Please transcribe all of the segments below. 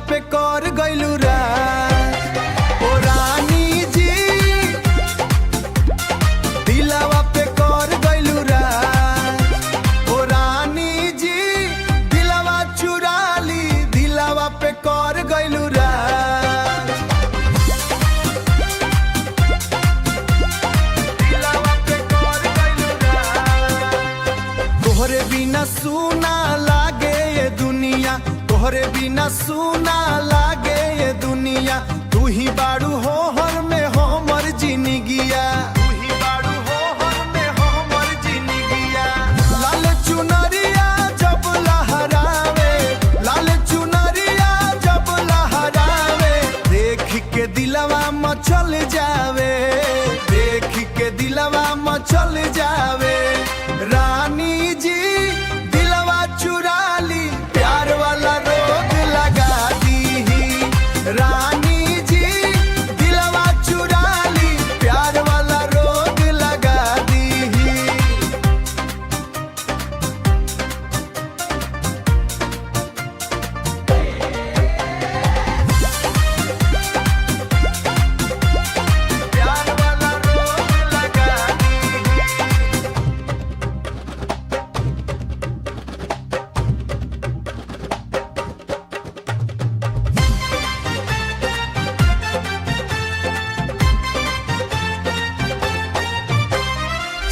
पे कर गइलू राज। ओ रानी जी दिलवा पे कर गइलू राज। ओ रानी जी दिलवा चुरा ली, दिलवा पे कर गइलू राज। दिलवा पे कर गइलू राज। तोहरे बिना सुना लागे ये दुनिया, तोहरे बिना सुना लागे ये दुनिया। तू ही बाड़ू हो हर में हमर जिंदगिया, तू ही बाड़ू हो हर में हमर जिंदगिया। लाल चुनरिया जब लहरावे, लाल चुनरिया जब लहरावे, देख के दिलवा मचल जावे, देख के दिलवा मचल जावे। रानी जी दिलवा चुरा ली, प्यार वाला रोग लगा दी। रानी जी दिलवा चुरा ली, प्यार वाला रोग लगा दी। प्यार वाला रोग लगा दी।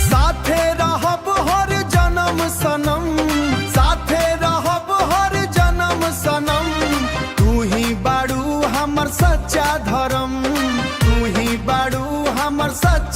साथे रहब हर जन्म सनम, साथे रहब हर जन्म सनम। तू ही बाड़ू हमर सच्चा धर्म, तू ही बाड़ू हमर सच्चा